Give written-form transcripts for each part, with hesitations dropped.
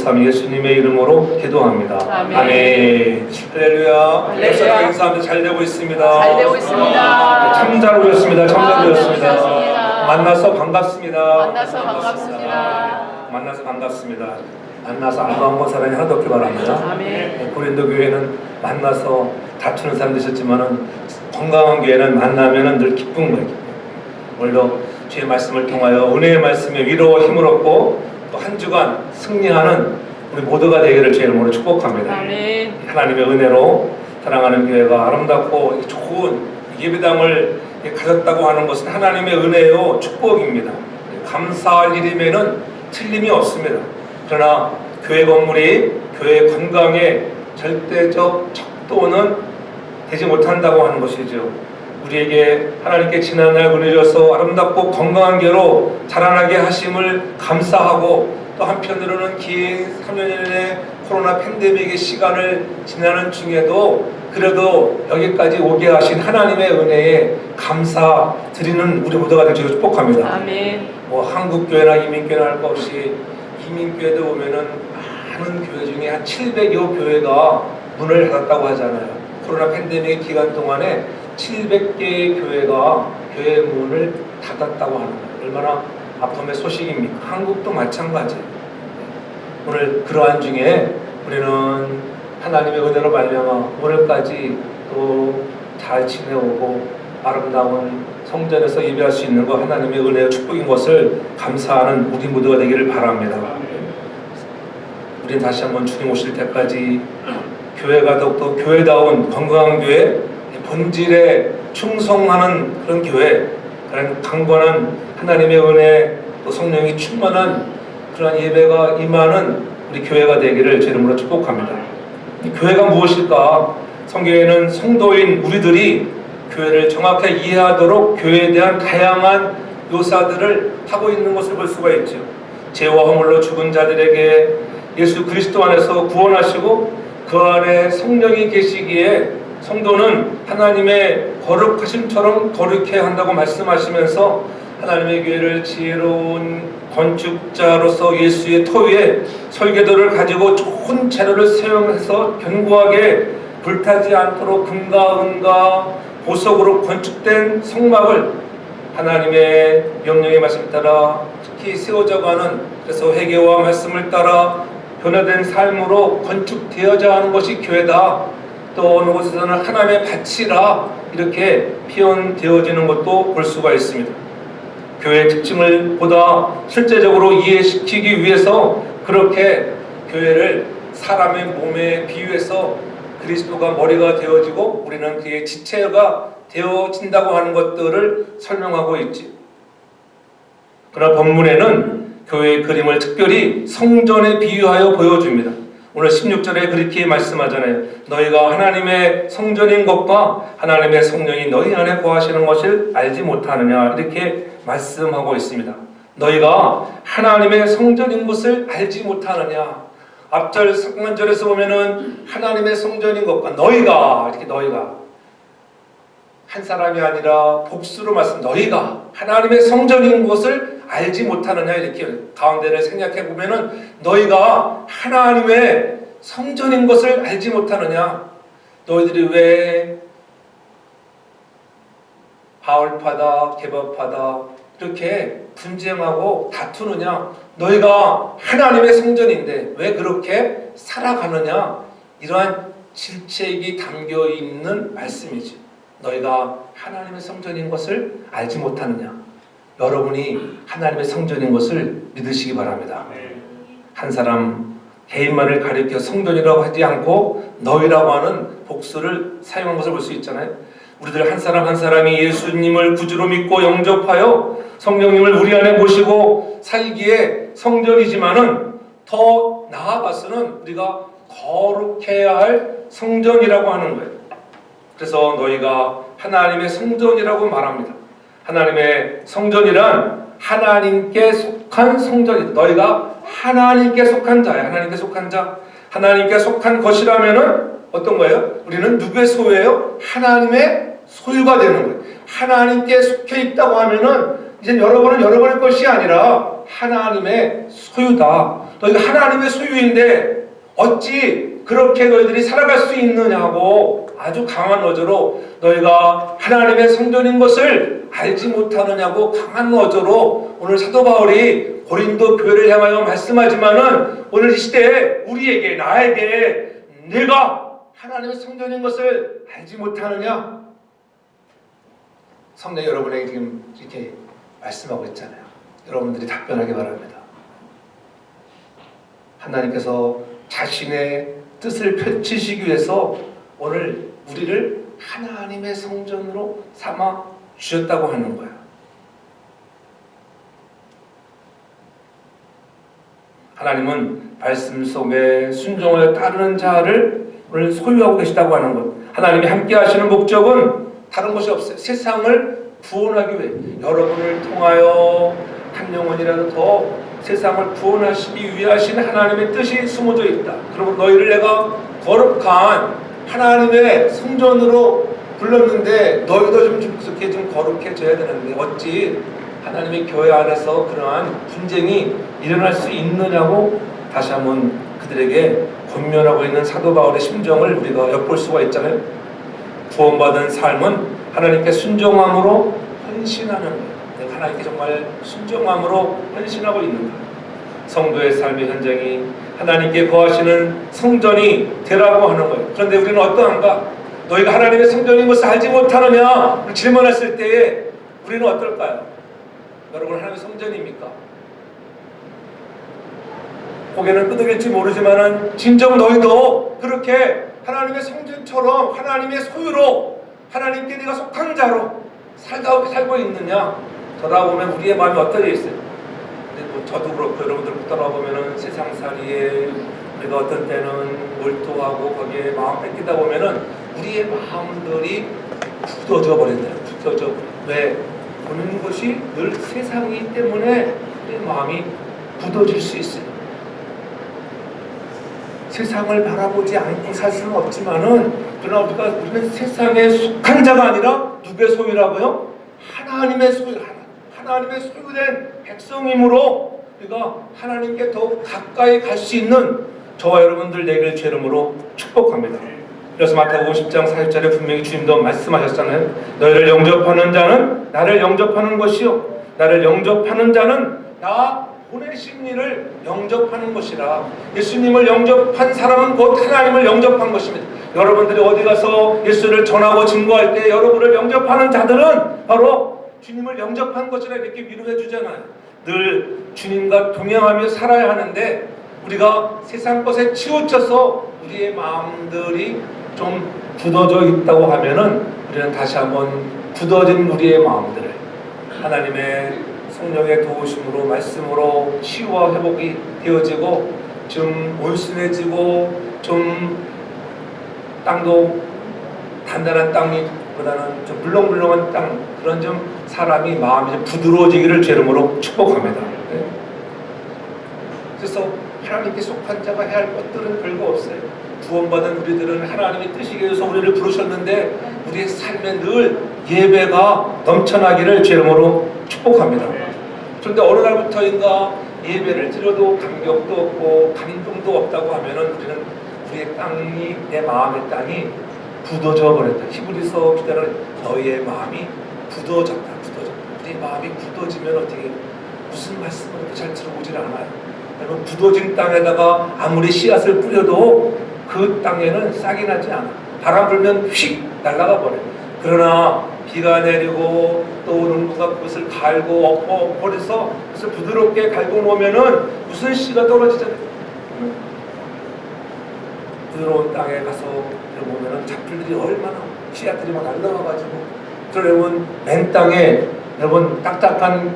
감사하며 예수님의 이름으로 기도합니다. 아멘. 할렐루야. 역사가 인사하면서 잘 되고 있습니다. 잘 되고 있습니다. 참 잘 오셨습니다. 참 잘 오셨습니다. 오셨습니다. 만나서 반갑습니다. 만나서 반갑습니다. 만나서 반갑습니다. 만나서 안타까운 사람이 하나도 없기 바랍니다. 아멘. 고린도 교회는 만나서 다투는 사람도 있었지만은 건강한 교회는 만나면은 늘 기쁜 거예요. 오늘도 주의 말씀을 통하여 은혜의 말씀에 위로와 힘을 얻고 또 한 주간 승리하는 우리 모두가 되기를 주의 이름으로 축복합니다. 아멘. 하나님의 은혜로 사랑하는 교회가 아름답고 좋은 예배당을 가졌다고 하는 것은 하나님의 은혜요 축복입니다. 감사할 일임에는 틀림이 없습니다. 그러나 교회 건물이 교회 건강에 절대적 척도는 되지 못한다고 하는 것이죠. 우리에게 하나님께 지난날 은혜 주셔서 아름답고 건강한 교회로 자라나게 하심을 감사하고 또 한편으로는 긴 3년의 코로나 팬데믹의 시간을 지나는 중에도 그래도 여기까지 오게 하신 하나님의 은혜에 감사드리는 우리 모두가 되기를 축복합니다. 아멘. 뭐 한국교회나 이민교회나 할 것 없이 이민교회도 보면은 많은 교회 중에 한 700여 교회가 문을 닫았다고 하잖아요. 코로나 팬데믹 기간 동안에 700개의 교회가 교회 문을 닫았다고 하는 거예요. 얼마나 아픔의 소식입니까? 한국도 마찬가지예요. 오늘 그러한 중에 우리는 하나님의 은혜로 말미암아 오늘까지 또 잘 지내오고 아름다운 성전에서 예배할 수 있는 것 하나님의 은혜와 축복인 것을 감사하는 우리 모두가 되기를 바랍니다. 우리는 다시 한번 주님 오실 때까지 교회가 더욱더 교회다운 건강한 교회, 본질에 충성하는 그런 교회, 그런 강건한 하나님의 은혜 또 성령이 충만한 그런 예배가 임하는 우리 교회가 되기를 제 이름으로 축복합니다. 이 교회가 무엇일까? 성경에는 성도인 우리들이 교회를 정확하게 이해하도록 교회에 대한 다양한 묘사들을 하고 있는 것을 볼 수가 있죠. 죄와 허물로 죽은 자들에게 예수 그리스도 안에서 구원하시고 그 안에 성령이 계시기에 성도는 하나님의 거룩하심처럼 거룩해야 한다고 말씀하시면서 하나님의 교회를 지혜로운 건축자로서 예수의 토위에 설계도를 가지고 좋은 재료를 사용해서 견고하게 불타지 않도록 금과 은과 보석으로 건축된 성막을 하나님의 명령의 말씀 따라 특히 세워져가는 그래서 회개와 말씀을 따라 변화된 삶으로 건축되어져 하는 것이 교회다. 또 어느 곳에서는 하나님의 밭이라 이렇게 표현되어지는 것도 볼 수가 있습니다. 교회의 특징을 보다 실제적으로 이해시키기 위해서 그렇게 교회를 사람의 몸에 비유해서 그리스도가 머리가 되어지고 우리는 그의 지체가 되어진다고 하는 것들을 설명하고 있지. 그러나 본문에는 교회의 그림을 특별히 성전에 비유하여 보여줍니다. 오늘 16절에 그렇게 말씀하잖아요. 너희가 하나님의 성전인 것과 하나님의 성령이 너희 안에 거하시는 것을 알지 못하느냐 이렇게 말씀하고 있습니다. 너희가 하나님의 성전인 것을 알지 못하느냐. 앞절 상반절에서 보면은 하나님의 성전인 것과 너희가 이렇게 너희가 한 사람이 아니라 복수로 말씀 너희가 하나님의 성전인 것을 알지 못하느냐 이렇게 가운데를 생략해 보면은 너희가 하나님의 성전인 것을 알지 못하느냐. 너희들이 왜 바울파다 개바파다 이렇게 분쟁하고 다투느냐. 너희가 하나님의 성전인데 왜 그렇게 살아가느냐. 이러한 질책이 담겨있는 말씀이죠. 너희가 하나님의 성전인 것을 알지 못하느냐. 여러분이 하나님의 성전인 것을 믿으시기 바랍니다. 한 사람 개인만을 가리켜 성전이라고 하지 않고 너희라고 하는 복수를 사용한 것을 볼 수 있잖아요. 우리들 한 사람 한 사람이 예수님을 구주로 믿고 영접하여 성령님을 우리 안에 모시고 살기에 성전이지만은 더 나아가서는 우리가 거룩해야 할 성전이라고 하는 거예요. 그래서 너희가 하나님의 성전이라고 말합니다. 하나님의 성전이란 하나님께 속한 성전이다. 너희가 하나님께 속한 자야. 하나님께 속한 자. 하나님께 속한 것이라면은 어떤 거예요? 우리는 누구의 소유예요? 하나님의 소유가 되는 거예요. 하나님께 속해 있다고 하면은 이제 여러분은 여러분의 것이 아니라 하나님의 소유다. 너희가 하나님의 소유인데 어찌 그렇게 너희들이 살아갈 수 있느냐고 아주 강한 어조로 너희가 하나님의 성전인 것을 알지 못하느냐고 강한 어조로 오늘 사도 바울이 고린도 교회를 향하여 말씀하지만은 오늘 이 시대에 우리에게 나에게 내가 하나님의 성전인 것을 알지 못하느냐? 성령 여러분에게 지금 이렇게 말씀하고 있잖아요. 여러분들이 답변하기 바랍니다. 하나님께서 자신의 뜻을 펼치시기 위해서 오늘 우리를 하나님의 성전으로 삼아 주셨다고 하는 거예요. 하나님은 말씀 속에 순종하여 따르는 자를 오늘 소유하고 계시다고 하는 것. 하나님이 함께 하시는 목적은 다른 것이 없어요. 세상을 구원하기 위해 여러분을 통하여 한 영혼이라도 더 세상을 구원하시기 위해 하신 하나님의 뜻이 숨어져 있다. 그리고 너희를 내가 거룩한 하나님의 성전으로 불렀는데 너희도 좀 그렇게 좀 거룩해져야 되는데 어찌 하나님의 교회 안에서 그러한 분쟁이 일어날 수 있느냐고 다시 한번 그들에게 권면하고 있는 사도 바울의 심정을 우리가 엿볼 수가 있잖아요. 구원받은 삶은 하나님께 순종함으로 헌신하는 거예요. 하나님께 정말 순종함으로 헌신하고 있는 거예요. 성도의 삶의 현장이 하나님께 거하시는 성전이 되라고 하는 거예요. 그런데 우리는 어떠한가? 너희가 하나님의 성전인 것을 알지 못하느냐? 질문했을 때에 우리는 어떨까요? 여러분 하나님의 성전입니까? 고개는 끄덕일지 모르지만은 진정 너희도 그렇게 하나님의 성전처럼 하나님의 소유로 하나님께 네가 속한 자로 살고 있느냐? 돌아보면 우리의 마음이 어떠져 있어요? 근데 뭐 저도 그렇고 여러분들 돌아보면은 세상살이에 우리가 어떤 때는 몰두하고 거기에 마음 뺏기다 보면은 우리의 마음들이 굳어져 버린다. 굳어져. 왜? 보는 것이 늘 세상이기 때문에 우리의 마음이 굳어질 수 있어요. 세상을 바라보지 않고 살 수는 없지만은 그러나 우리는 세상에 속한 자가 아니라 누구의 소유라고요? 하나님의 소유, 하나님의 소유된 백성이므로 우리가 하나님께 더욱 가까이 갈 수 있는 저와 여러분들 되기를 주 이름으로 축복합니다. 그래서 마태복음 10장 40절에 분명히 주님도 말씀하셨잖아요. 너희를 영접하는 자는 나를 영접하는 것이요 나를 영접하는 자는 나 보내신 이를 영접하는 것이라. 예수님을 영접한 사람은 곧 하나님을 영접한 것입니다. 여러분들이 어디 가서 예수를 전하고 증거할 때 여러분을 영접하는 자들은 바로 주님을 영접한 것이라 이렇게 위로해 주잖아요. 늘 주님과 동행하며 살아야 하는데 우리가 세상 것에 치우쳐서 우리의 마음들이 좀 굳어져 있다고 하면은 우리는 다시 한번 굳어진 우리의 마음들을 하나님의 성령의 도우심으로 말씀으로 치유와 회복이 되어지고 좀 온순해지고 좀 땅도 단단한 땅보다는 좀 물렁물렁한 땅 그런 좀 사람이 마음이 좀 부드러워지기를 주 이름으로 축복합니다. 네. 그래서 하나님께 속한 자가 해야 할 것들은 별거 없어요. 구원받은 우리들은 하나님의 뜻이기 위해서 우리를 부르셨는데 우리의 삶에 늘 예배가 넘쳐나기를 주 이름으로 축복합니다. 그런데 어느 날부터인가 예배를 드려도 감격도 없고 감동도 없다고 하면은 우리는 우리의 땅이 내 마음의 땅이 굳어져 버렸다. 히브리서 기자는 너희의 마음이 굳어졌다. 우리의 마음이 굳어지면 어떻게 무슨 말씀을 잘 들어보질 않아요. 여러분 굳어진 땅에다가 아무리 씨앗을 뿌려도 그 땅에는 싹이 나지 않아. 바람 불면 휙 날아가 버려요. 그러나 비가 내리고 또 누가 그것을 갈고 엎어 버려서 그것을 부드럽게 갈고 놓으면은 무슨 씨가 떨어지잖아요. 부드러운 땅에 가서 보면은 잡풀들이 얼마나 씨앗들이 막 날라와가지고 그러면 맨 땅에 여러분 딱딱한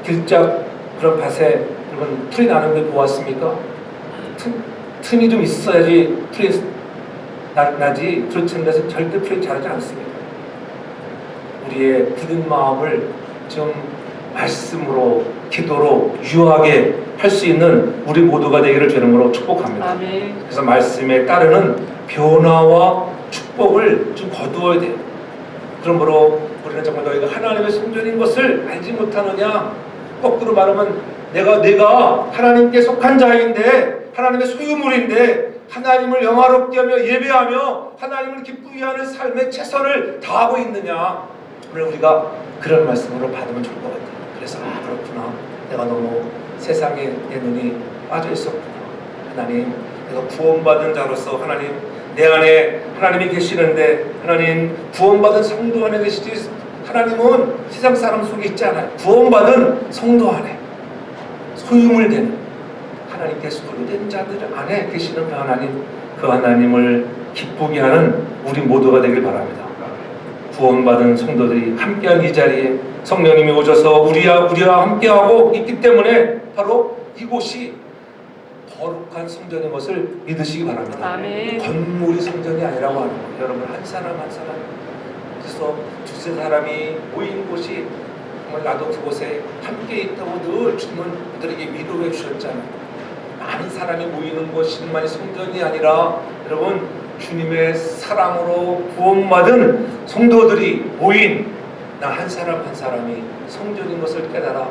길짝 그런 밭에 여러분 풀이 나는 게 보았습니까? 틈이 좀 있어야지 풀이 나지 그렇지 않은 데서 절대 풀이 자라지 않습니다. 우리의 굳은 마음을 좀 말씀으로 기도로 유하게 할 수 있는 우리 모두가 되기를 주 이름으로 축복합니다. 아멘. 그래서 말씀에 따르는 변화와 축복을 좀 거두어야 돼요. 그러므로 우리는 정말 너희가 하나님의 성전인 것을 알지 못하느냐? 거꾸로 말하면 내가 하나님께 속한 자인데 하나님의 소유물인데 하나님을 영화롭게 하며 예배하며 하나님을 기쁘게 하는 삶의 최선을 다하고 있느냐? 오늘 우리가 그런 말씀으로 받으면 좋을 것 같아요. 그래서 그렇구나. 내가 너무 세상에 내 눈이 빠져 있었구나. 하나님, 내가 구원받은 자로서 하나님 내 안에 하나님이 계시는데 하나님 구원받은 성도 안에 계시지 하나님은 세상 사람 속에 있지 않아요. 구원받은 성도 안에 소유물 되는 하나님께 소유된 자들 안에 계시는 그 하나님, 그 하나님을 기쁘게 하는 우리 모두가 되길 바랍니다. 구원받은 성도들이 함께한 이 자리에 성령님이 오셔서 우리와 함께하고 있기 때문에 바로 이곳이 거룩한 성전인 것을 믿으시기 바랍니다. 아멘. 건물이 성전이 아니라고 하는 거예요. 여러분 한 사람 한 사람 그래서 두세 사람이 모인 곳이 정말 나도 그곳에 함께 있다고 늘 주님은 그들에게 위로해 주셨잖아요. 많은 사람이 모이는 곳만이 성전이 아니라 여러분 주님의 사랑으로 구원받은 성도들이 모인 나 한 사람 한 사람이 성전인 것을 깨달아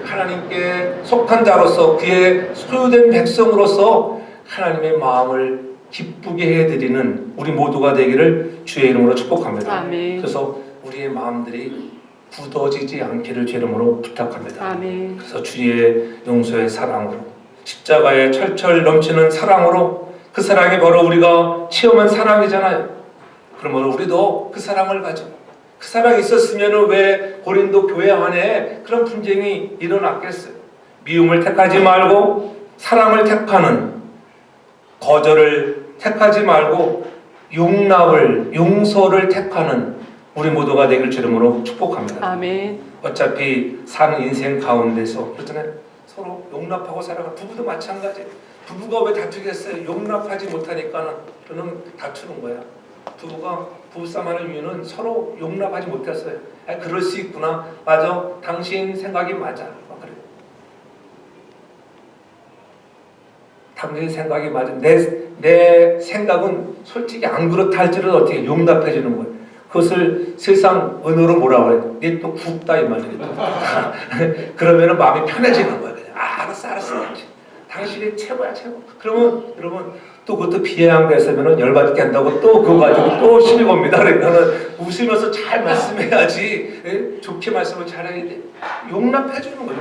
하나님께 속한 자로서 그의 소유된 백성으로서 하나님의 마음을 기쁘게 해드리는 우리 모두가 되기를 주의 이름으로 축복합니다. 아멘. 그래서 우리의 마음들이 굳어지지 않기를 주의 이름으로 부탁합니다. 아멘. 그래서 주의 용서의 사랑으로 십자가의 철철 넘치는 사랑으로 그 사랑이 바로 우리가 체험한 사랑이잖아요. 그러면 우리도 그 사랑을 가지고 그 사랑이 있었으면 왜 고린도 교회 안에 그런 분쟁이 일어났겠어요. 미움을 택하지 말고 사랑을 택하는 거절을 택하지 말고 용서를 택하는 우리 모두가 되길 주름으로 축복합니다. 아멘. 어차피 사는 인생 가운데서 그렇잖아요. 서로 용납하고 살아가. 부부도 마찬가지. 부부가 왜 다투겠어요? 용납하지 못하니까 저는 다투는 거야. 부부가 부부싸움하는 이유는 서로 용납하지 못했어요. 아니, 그럴 수 있구나. 맞아. 당신 생각이 맞아. 그래. 당신 생각이 맞아. 내 생각은 솔직히 안 그렇다 할지라도 어떻게 용납해 주는 거예요. 그것을 세상 언어로 뭐라고 해요? 니 또 굽다 이 말이에요. 그러면은 마음이 편해지는 거예요. 그냥 알았어. 당신이 최고야 최고. 그러면 여러분 또 그것도 비해양됐으면은 열받게 한다고 또 그거 가지고 또 시비 겁니다. 그러니까는 웃으면서 잘 말씀해야지. 예? 좋게 말씀을 잘해야 돼. 용납해 주는 거,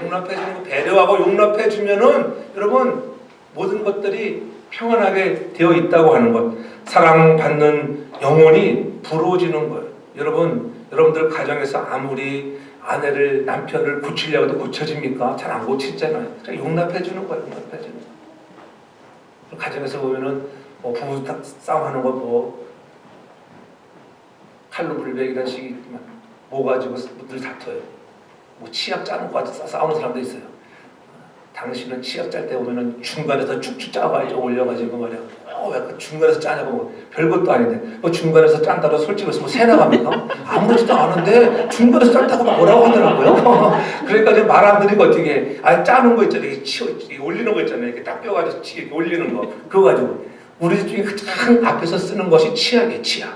배려하고 용납해 주면은 여러분 모든 것들이 평안하게 되어 있다고 하는 것. 사랑받는 영혼이 부러워지는 거예요. 여러분들 가정에서 아무리 아내를 남편을 고치려고 해도 고쳐집니까? 잘 안 고치잖아요. 용납해 주는 거예요. 용납해 주는 거. 가정에서 보면은 부부 싸움하는 거 칼로 물베기라는 식이 있지만 뭐 가지고 늘 다퉈요. 치약 짜는 거 가지고 싸우는 사람도 있어요. 당신은 치약 짤 때 보면은 중간에서 쭉쭉 짜가지고 올려가지고 말이야. 왜 그 중간에서 짜냐고. 별것도 아닌데 중간에서 짠다고 솔직히 말해서 새 나갑니까? 아무렇지도 않은데 중간에서 짠다고 뭐라고 하더라고요. 그러니까 이제 말 안 들으니까 어떻게 짜는 거 있잖아요. 올리는 거 있잖아요. 이렇게 딱 껴가지고 이렇게 올리는 거. 그거 가지고 우리 집 중에 가장 앞에서 쓰는 것이 치약이에요. 치약.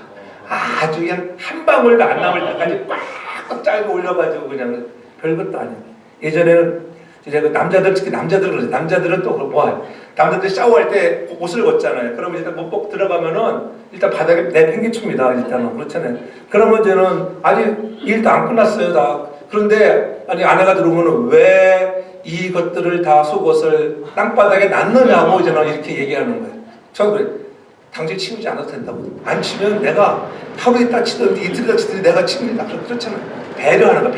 아주 그냥 한 방울도 안 남을 때까지 꽉꽉 짜고 올려가지고 그냥 별것도 아니에요. 예전에는 이제 그 남자들은 또 뭐해요? 남자들이 샤워할 때 옷을 벗잖아요. 그러면 일단 못벗고 들어가면은 일단 바닥에 내팽개칩니다. 일단은 그렇잖아요. 그러면 저는 아직 일도 안 끝났어요. 다. 그런데 아내가 들어오면은 왜 이것들을 다 속옷을 땅바닥에 놨느냐고 저는 이렇게 얘기하는 거예요. 저는 그래. 당신 치우지 않아도 된다고. 안 치면 내가 하루 있다 치든지 이틀 있다 치든지 내가 칩니다. 그렇잖아요. 배려하는 거.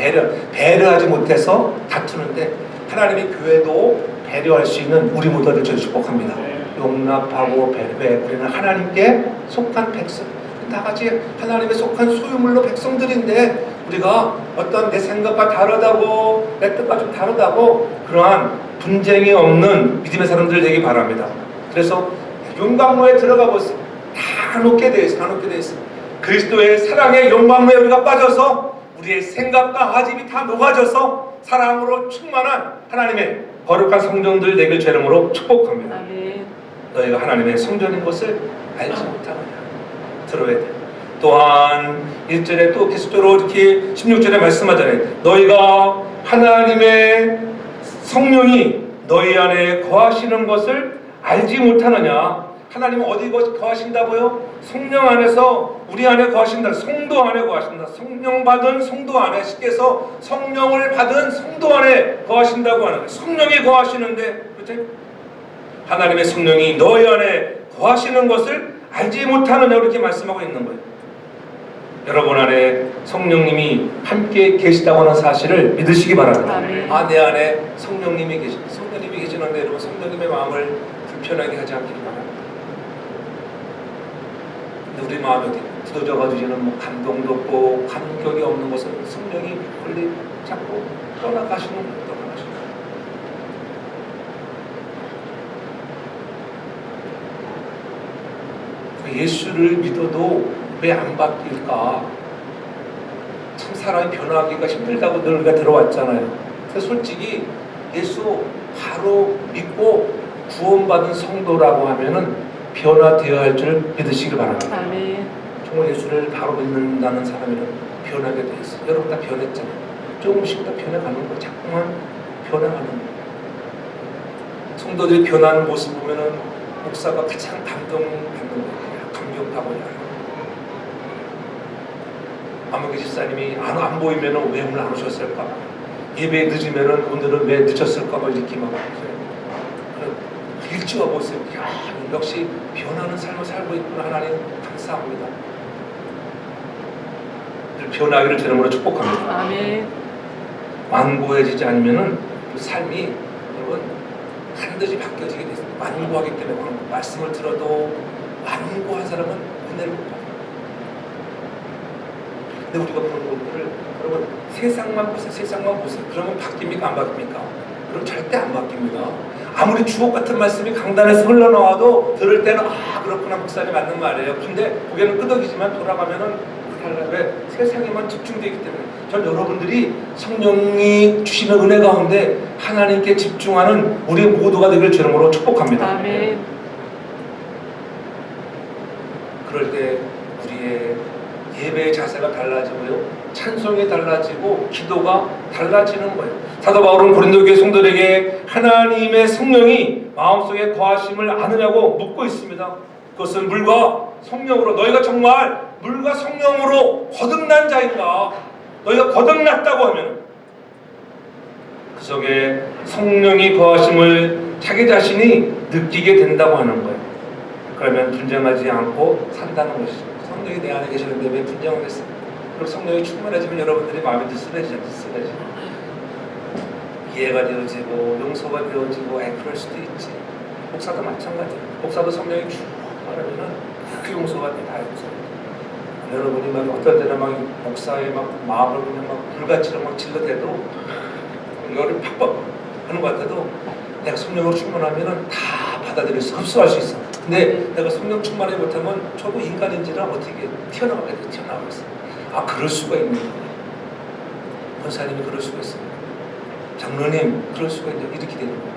배려하지 못해서 다투는데 하나님의 교회도 배려할 수 있는 우리 모두를 저희 축복합니다. 용납하고 배려해. 우리는 하나님께 속한 백성. 다 같이 하나님의 속한 소유물로 백성들인데 우리가 어떤 내 생각과 다르다고 내 뜻과 좀 다르다고 그러한 분쟁이 없는 믿음의 사람들 되기 바랍니다. 그래서 용광로에 들어가 보세요. 다 녹게 되어 있어. 그리스도의 사랑의 용광로에 우리가 빠져서 우리의 생각과 화집이 다 녹아져서 사랑으로 충만한 하나님의 거룩한 성전들 되길 주 이름으로 축복합니다. 아멘. 너희가 하나님의 성전인 것을 알지 못하느냐. 들어야 돼. 또한 1절에 또 계속적으로 이렇게 16절에 말씀하잖아요. 너희가 하나님의 성령이 너희 안에 거하시는 것을 알지 못하느냐. 하나님은 어디 거하신다고요? 성령 안에서 우리 안에 거하신다. 성도 안에 거하신다. 성령 받은 성도 안에, 쉽게 해서 성령을 받은 성도 안에 거하신다고 하는 거예요. 성령이 거하시는데, 그렇죠? 하나님의 성령이 너희 안에 거하시는 것을 알지 못하느냐 이렇게 말씀하고 있는 거예요. 여러분 안에 성령님이 함께 계시다고 하는 사실을 믿으시기 바랍니다. 아, 내 안에 성령님이 계시는데 여러분 성령님의 마음을 불편하게 하지 않기를 바랍니다. 근데 우리 마음이 어디 굳어져가지고는 뭐 감동도 없고 감격이 없는 것은 성령이 빨리 자꾸 떠나가시는 거예요. 예수를 믿어도 왜 안 바뀔까? 참 사람이 변화하기가 힘들다고 늘 우리가 들어왔잖아요. 그래서 솔직히 예수 바로 믿고 구원받은 성도라고 하면은 변화되어야 할 줄 믿으시길 바랍니다. 아멘. 정말 예수를 바로 믿는다는 사람이면 변하게 돼 있어요. 여러분 다 변했잖아요. 조금씩 더 변해가는 거, 자꾸만 변해가는 거. 성도들이 변하는 모습 보면은 목사가 가장 감동받는 거예요. 감격하고 아무개 집사님이 안 보이면은 왜 오늘 안 오셨을까? 예배 늦으면은 오늘은 왜 늦었을까? 막 이렇게 막 일찍 와보세요. 야, 역시 변하는 삶을 살고 있구나. 하나님 감사합니다. 늘 변하기를 주님으로 축복합니다. 아멘. 완고해지지 않으면은 그 삶이 여러분 반드시 바뀌어지게 돼 있어요. 완고하기 때문에 말씀을 들어도 완고한 사람은 은혜를 못 받아요. 근데 우리가 보는 것들을 여러분 세상만 보세요. 세상만 보세요. 그러면 바뀝니까? 안 바뀝니까? 그럼 절대 안 바뀝니다. 아무리 주옥 같은 말씀이 강단에서 흘러나와도 들을 때는 아 그렇구나 목사님 맞는 말이에요. 근데 고개는 끄덕이지만 돌아가면은 왜 세상에만 집중되기 때문에 전 여러분들이 성령이 주시는 은혜 가운데 하나님께 집중하는 우리 모두가 되길 주님으로 축복합니다. 아멘. 그럴 때 우리의 예배의 자세가 달라지고요, 찬송이 달라지고 기도가 달라지는 거예요. 사도 바울은 고린도교회 성도들에게 하나님의 성령이 마음속에 거하심을 아느냐고 묻고 있습니다. 그것은 물과 성령으로, 너희가 정말 물과 성령으로 거듭난 자인가? 너희가 거듭났다고 하면 그 속에 성령이 거하심을 자기 자신이 느끼게 된다고 하는 거예요. 그러면 분쟁하지 않고 산다는 것이죠. 성령이 내 안에 계시는데 왜 분쟁을 했습니까? 그럼 성령이 충만해지면 여러분들이 마음이 쓰러지죠. 이해가 되어지고 용서가 되어지고 그럴 수도 있지. 목사도 마찬가지예요. 목사도 성령이 충만하면은 그 용서가 돼. 다 용서가 돼. 여러분이 막 어떨 때는 막 목사의 막 마음을 그냥 막 불같이로 막 질러대도 열을 팍팍 하는 것 같아도 내가 성령으로 충만하면은 다 받아들일 수, 흡수할 수 있어. 근데 내가 성령 충만하지 못하면 저도 인간인지라 어떻게 튀어나가게 돼, 튀어나가고 있어. 아, 그럴 수가 있는 거예요. 권사님이 그럴 수가 있어요. 장로님, 그럴 수가 있는 이렇게 되는 거예요.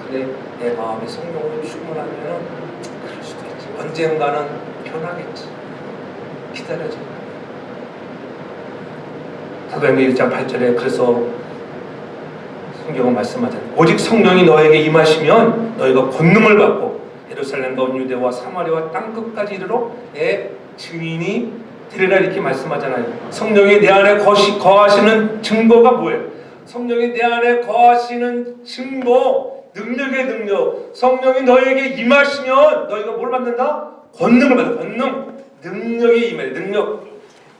근데 내 마음이 성령으로 충만하면 그럴 수도 있지. 언젠가는 변하겠지. 기다려줘. 사도행전 1장 8절에 그래서 성경은 말씀하잖아요. 오직 성령이 너에게 임하시면 너희가 권능을 받고 예루살렘과 온 유대와 사마리아와 땅끝까지 이르러 내 증인이 되리라 이렇게 말씀하잖아요. 성령이 내 안에 거하시는 증거가 뭐예요? 성령이 내 안에 거하시는 증거, 능력의 능력. 성령이 너에게 임하시면 너희가 뭘 받는다? 권능을 받아. 권능, 능력이 임해. 능력.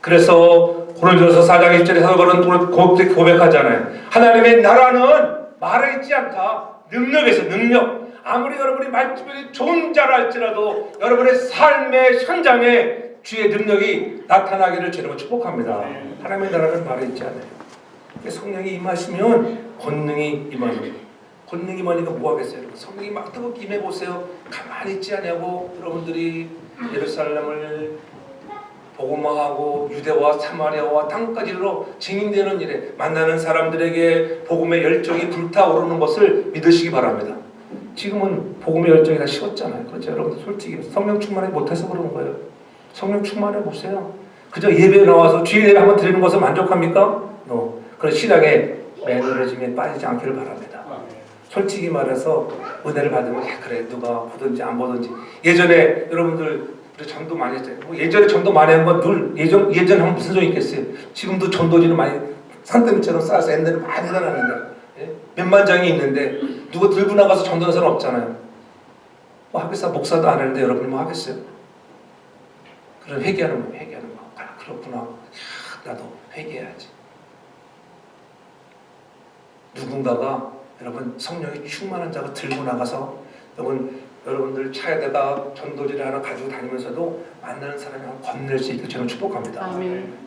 그래서 고린도서 4장 1절에 사도 바울은 고백하잖아요. 하나님의 나라는 말에 있지 않다. 능력에서 능력. 아무리 여러분이 말투이 좋은 자라 할지라도 여러분의 삶의 현장에 주의 능력이 나타나기를 주님은 축복합니다. 하나님의 나라는 말에 있지 않아요. 성령이 임하시면 권능이 임하는. 권능이 임하니까 뭐 하겠어요? 성령이 막 뜨겁게 임해보세요. 가만히 있지 않냐고. 여러분들이 예루살렘을 복음화하고 유대와 사마리아와 땅까지로 증인되는 일에 만나는 사람들에게 복음의 열정이 불타오르는 것을 믿으시기 바랍니다. 지금은 복음의 열정이 다 식었잖아요. 그렇죠? 여러분들 솔직히 성령 충만하지 못해서 그런 거예요. 성령 충만해 보세요. 그저 예배에 나와서 주일 예배 한번 드리는 것을 만족합니까? 그런 신앙의 매너리즘에 빠지지 않기를 바랍니다. 솔직히 말해서 은혜를 받으면 그래 누가 보든지 안 보든지. 예전에 여러분들 우리 전도 많이 했잖아요. 예전에 전도 많이 한 건 늘 예전에 하면 무슨 소용이 있겠어요. 지금도 전도지는 많이 산더미처럼 쌓아서 옛날에 많이 해놨는데 몇만 장이 있는데 누가 들고 나가서 전도하는 사람 없잖아요. 뭐 하겠어. 목사도 안 하는데 여러분이 뭐 하겠어요? 그런 회개하는 거. 아, 그렇구나. 나도 회개해야지. 누군가가 여러분 성령이 충만한 자가 들고 나가서 여러분들 차에다가 전도지를 하나 가지고 다니면서도 만나는 사람이 건넬 수 있도록 저는 축복합니다. 아멘.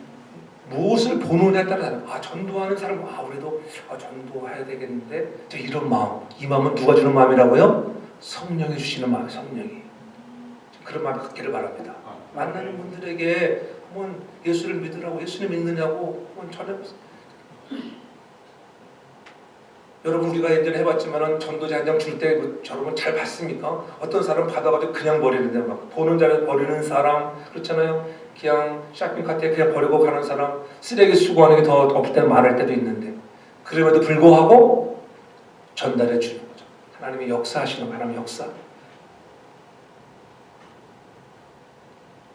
무엇을 보느냐에 따라 전도하는 사람 우리도 전도해야 되겠는데 이런 마음, 이 마음은 누가 주는 마음이라고요? 성령이 주시는 마음, 성령이. 그런 마음을 갖기를 바랍니다. 만나는 분들에게 한번 예수를 믿으라고, 예수님 믿느냐고 한번 전해. 여러분 우리가 예전에 해봤지만은 전도지 한 장 줄 때 여러분 잘 봤습니까? 어떤 사람 받아가지고 그냥 버리는데 막 보는 자리에 버리는 사람 그렇잖아요. 그냥 쇼핑카트에 그냥 버리고 가는 사람, 쓰레기 수거하는 게 더 없을 때는 많을 때도 있는데 그럼에도 불구하고 전달해 주는 거죠. 하나님이 역사하시는 하나님의 역사.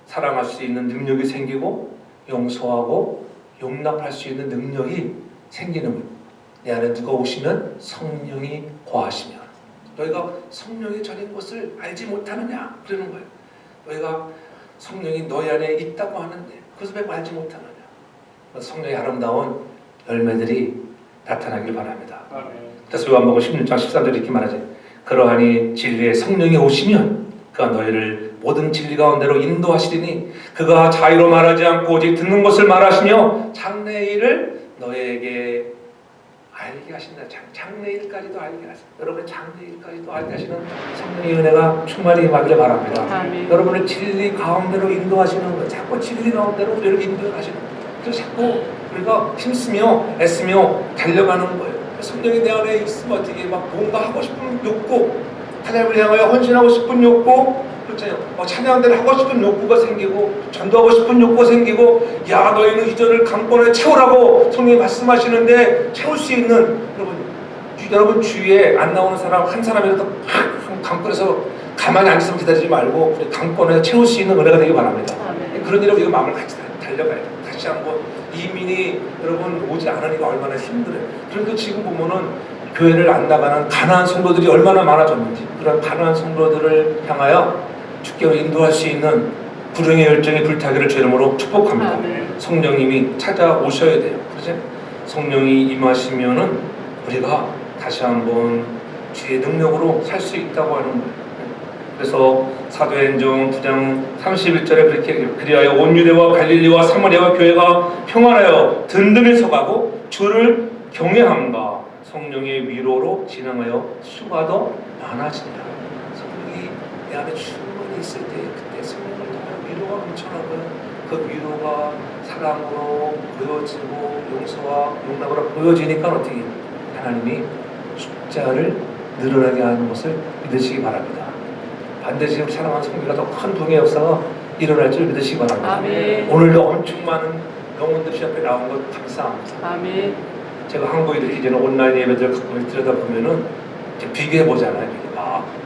사랑할 수 있는 능력이 생기고 용서하고 용납할 수 있는 능력이 생기는 거예요. 내 안에 누가 오시면 성령이 거하시면 너희가 성령이 전인 것을 알지 못하느냐 그러는 거예요. 너희가 성령이 너희 안에 있다고 하는데 그것을 왜 알지 못하느냐. 성령의 아름다운 열매들이 나타나길 바랍니다. 그래서 요한복음 16장 13절에 이렇게 말하죠. 그러하니 진리의 성령이 오시면 그가 너희를 모든 진리 가운데로 인도하시리니 그가 자의로 말하지 않고 오직 듣는 것을 말하시며 장래일을 너희에게 알게 하신다. 장래일까지도 알게 하신다. 여러분의 장래일까지도 알게 하시는 성령의 은혜가 충만히 임하기를 바랍니다. 아멘. 여러분의 진리 가운데로 인도하시는 거예요. 자꾸 진리 가운데로 우리를 인도하시는 거예요. 그래서 자꾸 우리가 힘쓰며 애쓰며 달려가는 거예요. 성령이 내 안에 있으면 어떻게 막 뭔가 하고 싶은 욕구, 하나님을 향하여 헌신하고 싶은 욕구, 그렇잖아요. 찬양대를 하고 싶은 욕구가 생기고 전도하고 싶은 욕구가 생기고 야 너희는 이전을 강권에 채우라고 성령이 말씀하시는데 채울 수 있는 여러분 주위에 안 나오는 사람 한 사람이라도 강권에서 가만히 앉아서 기다리지 말고 강권에 채울 수 있는 은혜가 되기 바랍니다. 아멘. 그런 일에 우리가 마음을 같이 달려가야 돼요. 다시 한번 이민이 여러분 오지 않으니까 얼마나 힘들어요. 그런데 지금 보면은 교회를 안 나가는 가난한 성도들이 얼마나 많아졌는지 그런 가난한 성도들을 향하여 주께로 인도할 수 있는 불응의 열정이 불타기를 주 이름으로 축복합니다. 아멘. 성령님이 찾아오셔야 돼요. 그렇죠? 성령이 임하시면은 우리가 다시 한번 주의 능력으로 살 수 있다고 하는 거예요. 그래서 사도행전 9장 31절에 그렇게 얘기해요. 그리하여 온 유대와 갈릴리와 사마리아와 교회가 평안하여 든든히 서가고 주를 경외함과 성령의 위로로 진행하여 수가 더 많아진다. 성령이 내 안에 충분히 있을 때 그때 성령을 통해 위로가 넘쳐나고요. 그 위로가 사랑으로 보여지고 용서와 용납으로 보여지니까 어떻게 하나님이 숫자를 늘어나게 하는 것을 믿으시기 바랍니다. 반드시 사랑하는 성도가 더 큰 부흥의 역사가 일어날 줄 믿으시기 바랍니다. 아멘. 오늘도 엄청 많은 영혼들이 앞에 나온 것 감사합니다. 아멘. 제가 한국에 이렇게 이제는 온라인 예배들 갖고 들여다보면은 이제 비교해 보잖아요.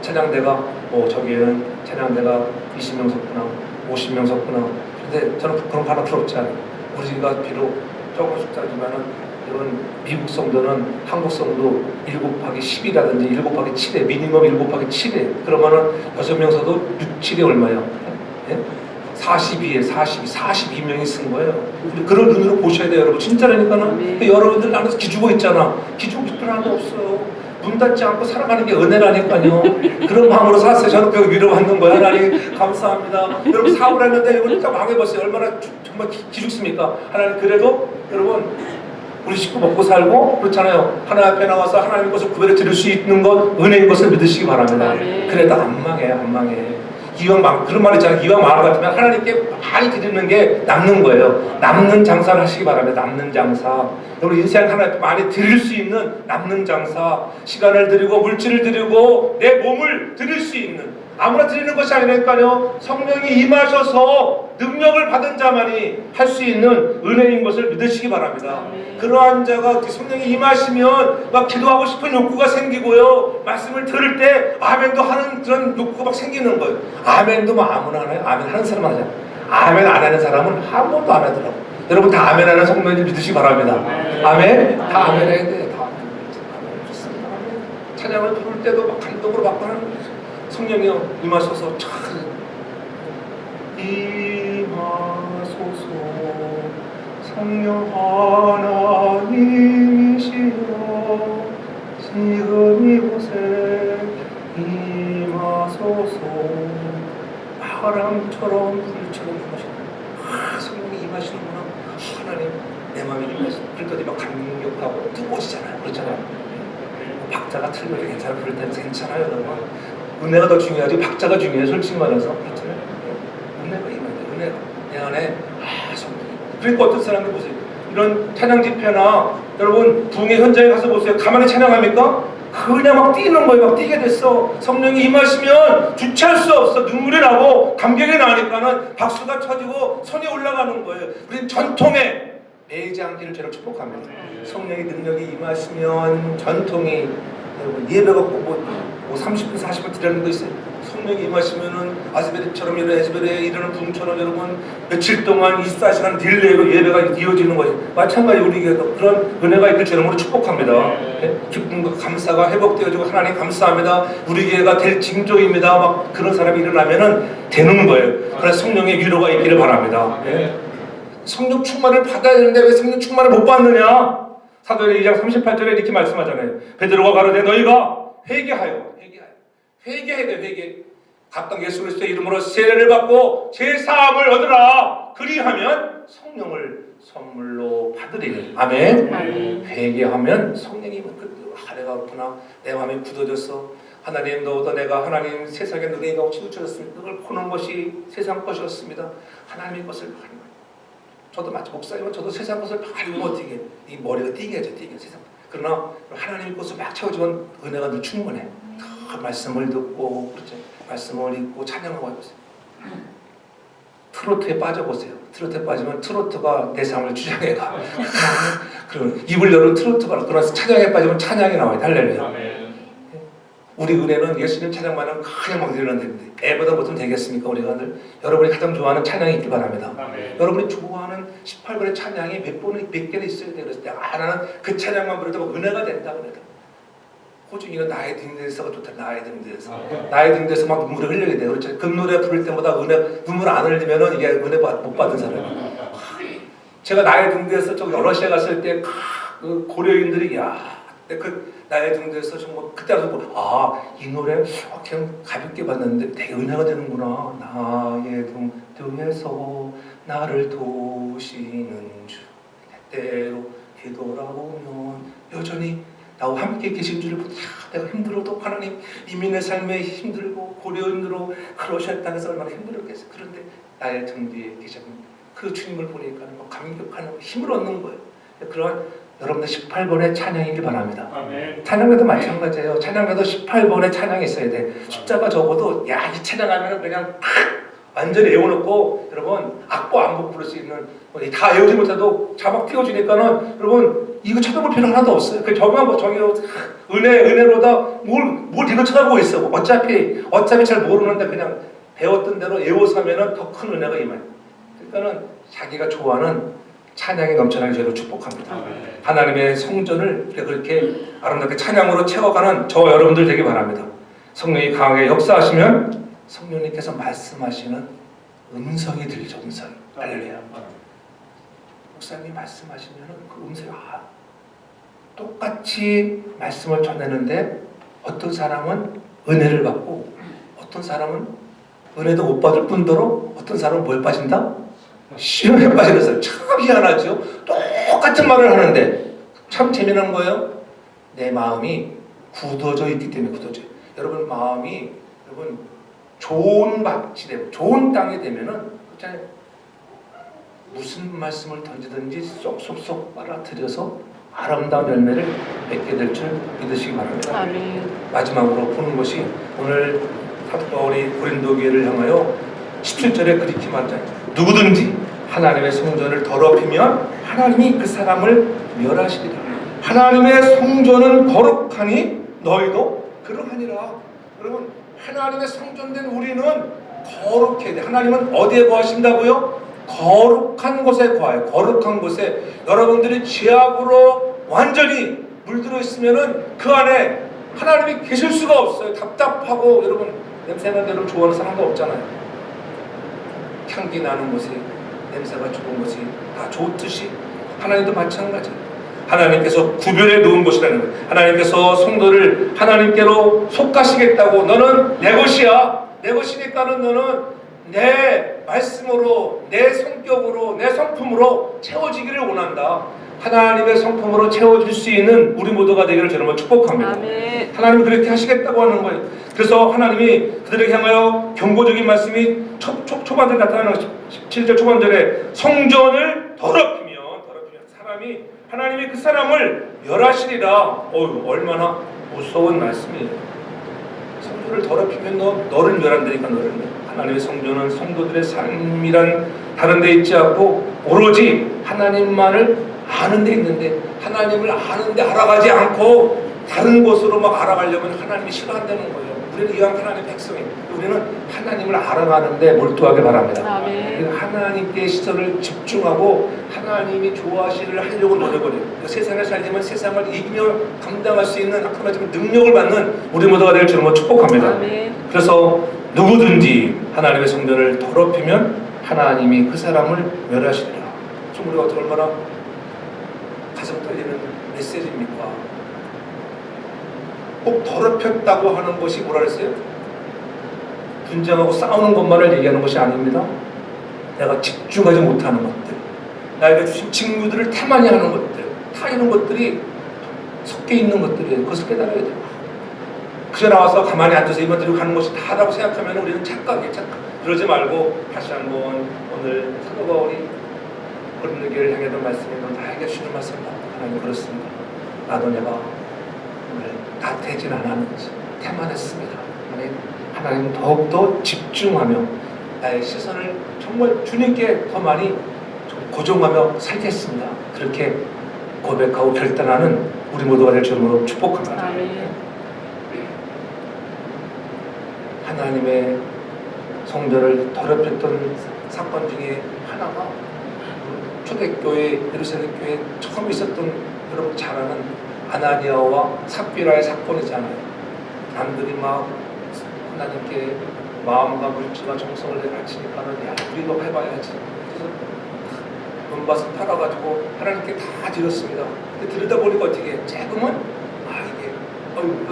찬양대가 저기에는 찬양대가 20명 섰구나, 50명 섰구나. 근데 저는 그런 거 하나 필요 없지 않아요. 우리가 비록 조금 숫자지만은 이런 미국 성도는 한국 성도 7 곱하기 10이라든지 7 곱하기 7에 미니멈 7 곱하기 7에 그러면은 6명 서도 6, 7이 얼마예요? 예? 42에 42명이 쓴 거예요. 우리 그런 눈으로 보셔야 돼요, 여러분. 진짜라니까는. 여러분들 나는 기죽어 있잖아. 기죽을 필요 하나도 없어요. 문 닫지 않고 살아가는 게 은혜라니까요. 그런 마음으로 사세요. 저는 그 위로받는 거예요. 하나님 감사합니다. 여러분 사업을 했는데 이걸 딱 망해봤어요. 얼마나 정말 기죽습니까? 하나님 그래도 여러분 우리 식구 먹고 살고 그렇잖아요. 하나님 앞에 나와서 하나님 것을 구별해 드릴 수 있는 것 은혜인 것을 믿으시기 바랍니다. 그래도 안 망해 안 망해. 이왕 그런 말 있잖아요. 이왕 망할 것 같으면 하나님께 많이 드리는 게 남는 거예요. 남는 장사를 하시기 바랍니다. 남는 장사. 여러분 인생 하나님께 많이 드릴 수 있는 남는 장사. 시간을 드리고 물질을 드리고 내 몸을 드릴 수 있는 아무나 드리는 것이 아니라니까요. 성령이 임하셔서 능력을 받은 자만이 할 수 있는 은혜인 것을 믿으시기 바랍니다. 그러한 자가 성령이 임하시면 막 기도하고 싶은 욕구가 생기고요. 말씀을 들을 때 아멘도 하는 그런 욕구가 막 생기는 거예요. 아멘도 뭐 아무나 하나요? 아멘 하는 사람은 하잖아요. 아멘 안 하는 사람은 한 번도 안 하더라고요. 여러분 다 아멘 하는 성도님 믿으시기 바랍니다. 아멘? 다 아멘 해야 돼요. 다 아멘. 좋습니다. 찬양을 부를 때도 막 감동으로 막 하는 성령이요 임하셔서 참 임하소서 성령 하나님이시여 지금 이곳에 임하소서 바람처럼 불처럼 임하시는 성령이 임하시는구나. 하나님 내 마음에 임하시는 그랬더니 막 감격하고 뜨거워지잖아요. 그렇잖아요. 박자가 틀려도 괜찮아. 부를 때는 괜찮아요. 여러분. 은혜가 더 중요하지 박자가 중요해요. 솔직히 말해서 그렇잖아요. 은혜가 임하네. 은혜가 내 안에 성령이. 그러니까 어떤 사람들 보세요. 이런 찬양 집회나 여러분 부흥의 현장에 가서 보세요. 가만히 찬양합니까? 그냥 막 뛰는 거예요. 막 뛰게 됐어. 성령이 임하시면 주체할 수 없어. 눈물이 나고 감격이 나니까는 박수가 쳐지고 손이 올라가는 거예요. 우리는 전통에 매이지 않기를 저를 축복합니다. 성령의 능력이 임하시면 전통이 여러분 예배가 뭐 30분 40분 드리는 거 있어요. 성령이 임하시면은 아스베리처럼 이런 에스베리에 이르는 붕처럼 여러분 며칠 동안 24시간 딜레이로 예배가 이어지는 거예요. 마찬가지 우리 교회도 그런 은혜가 있길 주님으로 축복합니다. 네? 기쁨과 감사가 회복되어지고 하나님 감사합니다. 우리 교회가 될 징조입니다. 막 그런 사람이 일어나면은 되는 거예요. 그래서 성령의 위로가 있기를 바랍니다. 네? 성령 충만을 받아야 되는데 왜 성령 충만을 못 받느냐? 사도행전 2장 38절에 이렇게 말씀하잖아요. 베드로가 가로되 너희가 회개해야 돼. 회개. 각각 예수 그리스도의 이름으로 세례를 받고 제사함을 얻으라. 그리하면 성령을 선물로 받으리니. 아멘. 회개하면 성령이 내가 그렇구나. 내 마음이 굳어졌어. 하나님 너도 내가 하나님 세상의 눈에 가고 치우쳐졌습니다. 그걸 보는 것이 세상 것이었습니다. 하나님의 것을 봐요. 저도 마치 목사님은 저도 세상 것을 봐요. 어떻게 이 머리가 띵해져 세상. 그러나 하나님의 것을 막 채워주면 은혜가 늘 충분해. 말씀을 듣고 그렇죠. 말씀을 읽고 찬양하고 해보세요. 트로트에 빠져보세요. 트로트에 빠지면 트로트가 내 삶을 주장해가. 그럼 입을 열은 트로트가 그러나 찬양에 빠지면 찬양이 나와요. 할렐루야. 우리 은혜는 예수님 찬양만은 그냥 막 일어나는데 애보다 못하면 되겠습니까? 우리가 늘 여러분이 가장 좋아하는 찬양이 있길 바랍니다. 여러분이 좋아하는 18번의 찬양이 몇 개는 있어야 돼. 그랬을 때 나는 그 찬양만 부르도 은혜가 된다 그래도. 호중이는 나의 등대에서가 좋다. 나의 등대에서 막 눈물을 흘리게 돼요. 그렇죠? 그 노래 부를 때마다 눈물 안 흘리면은 이게 은혜 못 받은 사람이에요. 제가 나의 등대에서 저 러시아 갔을 때 그 고려인들이 그 나의 등대에서 정말 그때 와서 이 노래 그냥 가볍게 봤는데 되게 은혜가 되는구나. 나의 등대에서 나를 도우시는 주 때때로 뒤돌아보면 여전히 나와 함께 계신 줄을 보고 내가 힘들어도 하나님 이민의 삶에 힘들고 고려인으로 러시아 땅에서 얼마나 힘들었겠어요. 그런데 나의 등 뒤에 계신 그 주님을 보니까 감격하는 힘을 얻는 거예요. 그런 여러분들 18번의 찬양이길 바랍니다. 아멘. 찬양에도 마찬가지예요. 찬양에도 18번의 찬양이 있어야 돼. 숫자가 적어도 이 찬양하면 그냥 완전히 외워놓고 여러분 악보 안곡 부를 수 있는 다 외우지 못해도 자막 띄워주니까는 여러분 이거 쳐다볼 필요 하나도 없어요. 그 저기만 은혜로다 뭘 이거 쳐다보고 있어. 어차피 잘 모르는데 그냥 배웠던 대로 외워서 하면은 더 큰 은혜가 임해요. 그러니까는 자기가 좋아하는 찬양이 넘쳐나게 저희를 축복합니다. 하나님의 성전을 그렇게 아름답게 찬양으로 채워가는 저와 여러분들 되기 바랍니다. 성령이 강하게 역사하시면 성령님께서 말씀하시는 음성이 들죠. 음성이. 할렐루야. 목사님이 말씀하시면 그 음성이 똑같이 말씀을 전하는데 어떤 사람은 은혜를 받고 어떤 사람은 은혜도 못 받을 뿐더러 어떤 사람은 뭘 빠진다? 시험에 빠지는 사람. 참 희한하죠. 똑같은 말을 하는데 참 재미난 거예요. 내 마음이 굳어져 있기 때문에 굳어져요. 여러분 마음이 좋은 밭이 되고 좋은 땅이 되면은 무슨 말씀을 던지든지 쏙쏙쏙 빨아들여서 아름다운 열매를 맺게 될 줄 믿으시기 바랍니다. 아멘. 마지막으로 보는 것이 오늘 사도 바울이 고린도 교회를 향하여 17절에 그렇게 말하잖아요. 누구든지 하나님의 성전을 더럽히면 하나님이 그 사람을 멸하시리라. 하나님의 성전은 거룩하니 너희도 그러하니라. 여러분, 하나님의 성전된 우리는 거룩해야 돼. 하나님은 어디에 거하신다고요? 거룩한 곳에 거해요. 거룩한 곳에. 여러분들이 죄악으로 완전히 물들어 있으면은 그 안에 하나님이 계실 수가 없어요. 답답하고. 여러분, 냄새나는 대로 좋아하는 사람도 없잖아요. 향기 나는 곳이, 냄새가 좋은 곳이 다 좋듯이 하나님도 마찬가지예요. 하나님께서 구별해 놓은 곳이라는 거예요. 하나님께서 성도를 하나님께로 속하시겠다고. 너는 내 것이야. 내 것이니까는 너는 내 말씀으로, 내 성격으로, 내 성품으로 채워지기를 원한다. 하나님의 성품으로 채워질 수 있는 우리 모두가 되기를 저는 축복합니다. 아멘. 하나님이 그렇게 하시겠다고 하는 거예요. 그래서 하나님이 그들에게 향하여 경고적인 말씀이 초반에 나타나는 17절 초반절에 성전을 더럽히면 사람이 하나님이 그 사람을 멸하시리라. 얼마나 무서운 말씀이에요. 성전을 더럽히면 너를 멸한다니까. 너를. 하나님의 성전은 성도들의 삶이란 다른 데 있지 않고 오로지 하나님만을 아는 데 있는데, 하나님을 아는데 알아가지 않고 다른 곳으로 막 알아가려면 하나님이 싫어한다는 거예요. 우리는 이왕 하나님의 백성이, 우리는 하나님을 알아가는데 몰두하게 바랍니다. 아멘. 하나님께 시선을 집중하고 하나님이 좋아하시기를 하려고 노력을 해요. 세상을 살려면 세상을 이기며 감당할 수 있는, 아까 말했지만 능력을 받는 우리 모두가 될 줄을 축복합니다. 아멘. 그래서 누구든지 하나님의 성전을 더럽히면 하나님이 그 사람을 멸하시리라. 좀 우리가 얼마나 가슴 떨리는 메시지입니까? 꼭 더럽혔다고 하는 것이 뭐라 그랬어요? 분쟁하고 싸우는 것만을 얘기하는 것이 아닙니다. 내가 집중하지 못하는 것들, 나에게 주신 직무들을 태만히 하는 것들, 타이는 것들이 섞여 있는 것들이에요. 그것을 깨달아야 돼요. 그저 나와서 가만히 앉아서 이만 들고 가는 것이 다라고 생각하면 우리는 착각이에요. 그러지 말고 다시 한번 오늘 사도 바울이 고린도 교회를 향해던 말씀이 나에게 주는 말씀이다. 하나님, 그렇습니다. 나도 내가 오늘 나태해진 않았는지 태만했습니다. 하나님 더욱더 집중하며 나의 시선을 정말 주님께 더 많이 고정하며 살겠습니다. 그렇게 고백하고 결단하는 우리 모두가 될 줄로 축복합니다. 아멘. 하나님의 성전을 더럽혔던 사건 중에 하나가 초대교회, 예루살렘 교회 처음 있었던, 여러분 잘 아는 아나니아와 삽비라의 사건이잖아요. 남들이 막 하나님께 마음과 물질과 정성을 바치니까는 야, 우리도 해봐야지. 그래서 돈밭을 팔아가지고 하나님께 다 드렸습니다. 근데 드리다 보니까 어떻게 해? 조금은 이거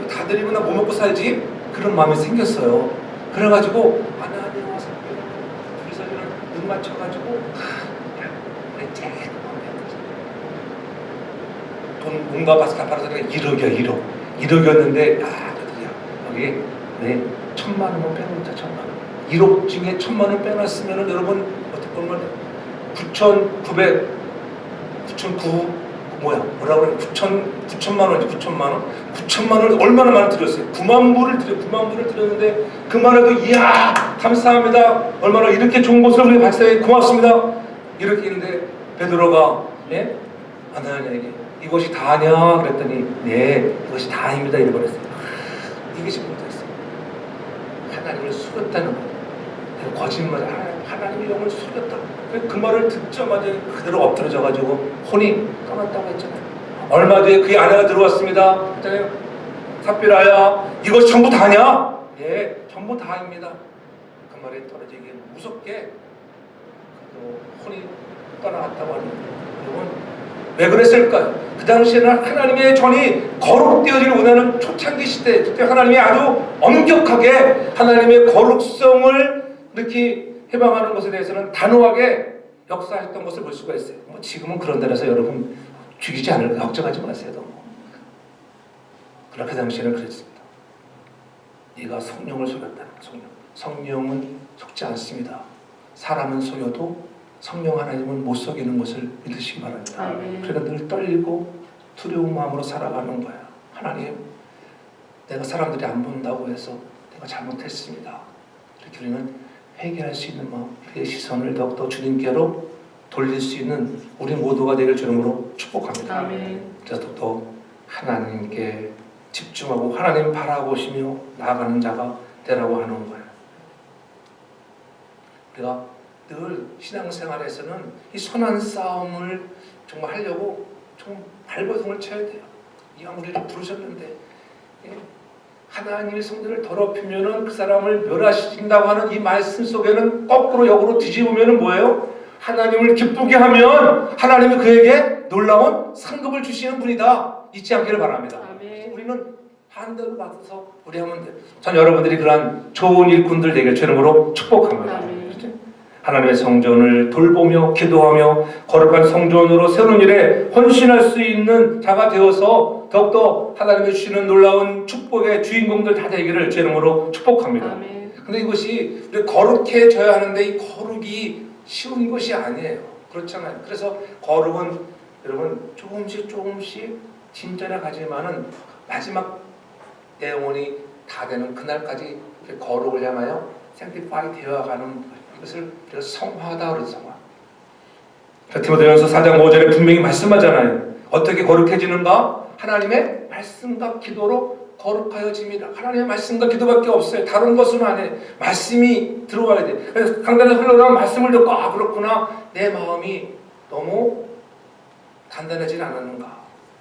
다 드리면 나 뭐 먹고 살지? 그런 마음이 생겼어요. 그래가지고 아나니아와 삽비라 둘이서 눈 맞춰가지고 돈 뭔가 봐서 갚아서 1억이야. 1억이었는데 여기 네 1,000만 원만 빼놓자. 1,000만 원. 1억 중에 1,000만 원 빼놨으면은 여러분 어떻게 보면 9천만 원이지. 9천만 원 얼마나 많이 드렸어요. 9만 불을 드렸는데 그만해도 이야 감사합니다. 얼마나 이렇게 좋은 것을 우리 박사님 고맙습니다. 이렇게 했는데 베드로가 아나니아에게 이것이 다냐 그랬더니 네 이것이 다입니다 이래버렸어요. 이것이 문제였어요. 하나님을 속였다는 거예요. 거짓말, 하나님의 영을 속였다. 그 말을 듣자마자 그대로 엎드려져가지고 혼이 떠났다고 했잖아요. 얼마 뒤에 그의 아내가 들어왔습니다. 했잖아요. 삽비라야 이것이 전부 다냐? 예, 전부 다입니다. 그 말에 떨어지기에 무섭게 혼이 떠나갔다고 하는 여러분, 왜 그랬을까요? 그 당시에는 하나님의 전이 거룩되어지길 원하는 초창기 시대, 그때 하나님이 아주 엄격하게 하나님의 거룩성을 이렇게 해방하는 것에 대해서는 단호하게 역사했던 것을 볼 수가 있어요. 지금은 그런 데라서 여러분 죽이지 않을까 걱정하지 마세요. 너무. 그러나 그 당시에는 그랬습니다. 네가 성령을 속였다는 성령은 속지 않습니다. 사람은 속여도 성령 하나님은 못 속이는 것을 믿으시기 바랍니다. 그러니까 늘 떨리고 두려운 마음으로 살아가는 거야. 하나님, 내가 사람들이 안 본다고 해서 내가 잘못했습니다. 이렇게 우리는 회개할 수 있는 마음, 우리의 시선을 더욱더 주님께로 돌릴 수 있는 우리 모두가 되길 주님으로 축복합니다. 아멘. 그래서 더욱더 하나님께 집중하고 하나님 바라보시며 나아가는 자가 되라고 하는 거예요. 우리가 늘 신앙생활에서는 이 선한 싸움을 정말 하려고 좀 발버둥을 쳐야 돼요. 이왕 우리를 부르셨는데 하나님의 성전을 더럽히면은 그 사람을 멸하신다고 하는 이 말씀 속에는 거꾸로 역으로 뒤집으면은 뭐예요? 하나님을 기쁘게 하면 하나님이 그에게 놀라운 상급을 주시는 분이다. 잊지 않기를 바랍니다. 아멘. 우리는 반대로 받아서 우리 하면 돼요. 전 여러분들이 그러한 좋은 일꾼들 되길 주님으로 축복합니다. 아멘. 하나님의 성전을 돌보며 기도하며 거룩한 성전으로 새로운 일에 헌신할 수 있는 자가 되어서 더욱더 하나님이 주시는 놀라운 축복의 주인공들 다 되기를 주 이름으로 축복합니다. 아멘. 근데 이것이 우리 거룩해져야 하는데 이 거룩이 쉬운 것이 아니에요. 그렇잖아요. 그래서 거룩은 여러분 조금씩 진전해 가지만은 마지막 내 영혼이 다 되는 그날까지 거룩을 향하여 sanctify 되어가는 이것을 우리가 성화하다 그래서 성화. 디모데전서 4장 5절에 분명히 말씀하잖아요. 어떻게 거룩해지는가? 하나님의 말씀과 기도로 거룩하여집니다. 하나님의 말씀과 기도밖에 없어요. 다른 것은 안 해. 말씀이 들어와야 돼. 그래서 강단에 흘러나온 말씀을 듣고 그렇구나. 내 마음이 너무 단단하진 않았는가?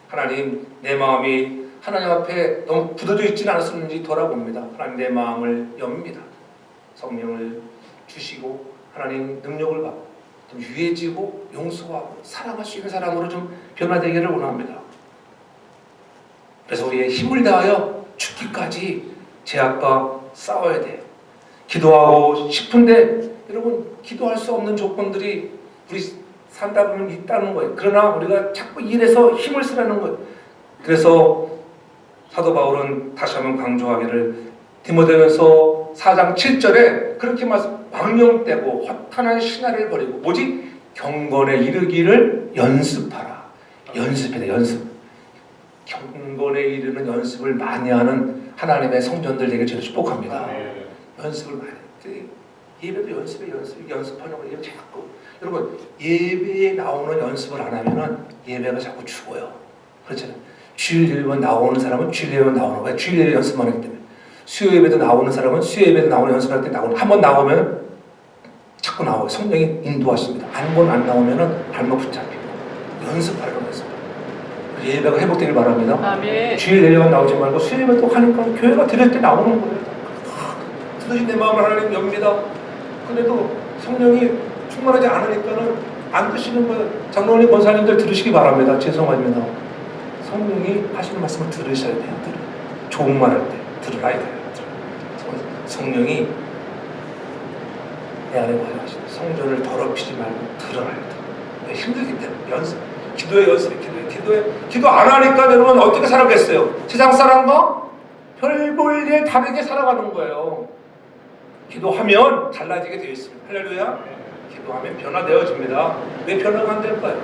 하나님 내 마음이 하나님 앞에 너무 굳어져 있지는 않았는지 돌아봅니다. 하나님 내 마음을 엽니다. 성령을 주시고 하나님 능력을 받고 좀 유해지고 용서하고 사랑할 수 있는 사람으로 좀 변화되기를 원합니다. 그래서 우리의 힘을 다하여 죽기까지 죄악과 싸워야 돼요. 기도하고 싶은데 여러분 기도할 수 없는 조건들이 우리 산다 보면 있다는 거예요. 그러나 우리가 자꾸 일해서 힘을 쓰라는 거예요. 그래서 사도 바울은 다시 한번 강조하기를 디모데전서 4장 7절에 그렇게 망령되고 허탄한 신화를 버리고 뭐지? 경건에 이르기를 연습하라. 연습이다. 연습. 경건에 이르는 연습을 많이 하는 하나님의 성전들 되게 저를 축복합니다. 연습을 많이 해. 예배도 연습하는 거예요. 자꾸 여러분 예배에 나오는 연습을 안 하면은 예배가 자꾸 죽어요. 그렇잖아요. 주일 예배만 나오는 사람은 주일 예배만 나오는 거예요. 주일 예배 연습만 하기 때문에. 수요 예배도 나오는 사람은 수요 예배도 나오는 연습할 때 나오는 한번 나오면 자꾸 나와요. 성령이 인도하십니다. 한 번 안 나오면은 발목 붙잡히고 연습하려고 연습. 예배가 회복되길 바랍니다. 아멘. 주일 예배만 나오지 말고 수요 예배 또 하니까 교회가 들을 때 나오는 거예요. 드러진 내 마음을 하나님 엽니다. 근데도 성령이 충만하지 않으니까는 안 드시는 거예요. 장로님, 권사님들 들으시기 바랍니다. 죄송합니다. 성령이 하시는 말씀을 들으셔야 돼요. 좋은 말 할 때 들으라 이거예요. 성령이 내 안에 거하시는 성전을 더럽히지 말고 들어라 이거예요. 힘들기 때문에 연습, 기도의 연습, 기도 안 하니까 여러분 어떻게 살아겠어요? 세상 사람과 별 볼 일 다르게 살아가는 거예요. 기도하면 달라지게 되어 있습니다. 할렐루야. 기도하면 변화되어집니다. 왜 변화가 안 될까요?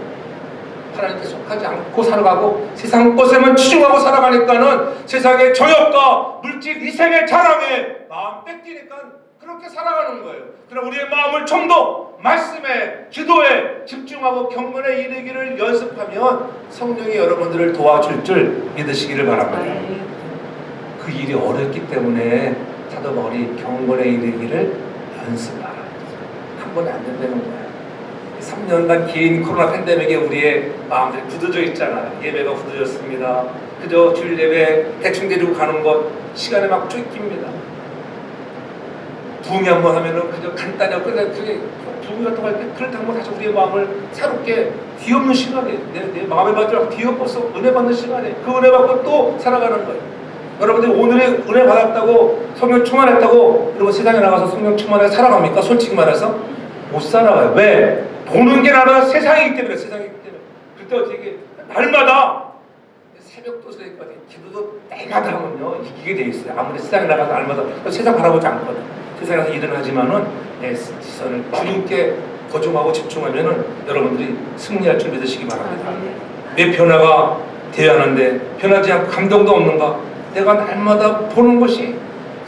하나님께 속하지 않고 살아가고 세상 것에만 치중하고 살아가니까는 세상의 정욕과 물질, 이생의 자랑에 마음 뺏기니까 그렇게 살아가는 거예요. 그럼 우리의 마음을 좀 더 말씀에, 기도에 집중하고 경건에 이르기를 연습하면 성령이 여러분들을 도와줄 줄 믿으시기를 바랍니다. 그 일이 어렵기 때문에 사도 바울이 경건에 이르기를 연습하라. 한 번에 안 된다는 거예요. 3년간 긴 코로나 팬데믹에 우리의 마음들이 굳어져 있잖아요. 예배가 굳어졌습니다. 그저 주일 예배 대충 데리고 가는 것 시간에 막 쫓깁니다. 부흥이 한번 하면은 그저 간단히 하고 그게 부흥 같은 거 할 때 그렇다고 다시 우리의 마음을 새롭게 뒤엎는 시간에 내 마음의 밭을 뒤엎어서 은혜 받는 시간에 그 은혜 받고 또 살아가는 거예요. 여러분들이 오늘의 은혜 받았다고 성령 충만했다고 그리고 세상에 나가서 성령 충만해서 살아갑니까? 솔직히 말해서 못 살아가요. 왜? 보는 게 나라 세상이기 때문에. 그때 어떻게 날마다 새벽도 그러니까 기도도 날마다 하면요 이기게 돼 있어요. 아무리 세상에 나가서 날마다 세상 바라보지 않거든. 세상에 가서 일은 하지만은 내 시선을 주님께 거중하고 집중하면은 여러분들이 승리할 줄 믿으시기 바랍니다. 왜 변화가 되어야 하는데 변하지 않고 감동도 없는가? 내가 날마다 보는 것이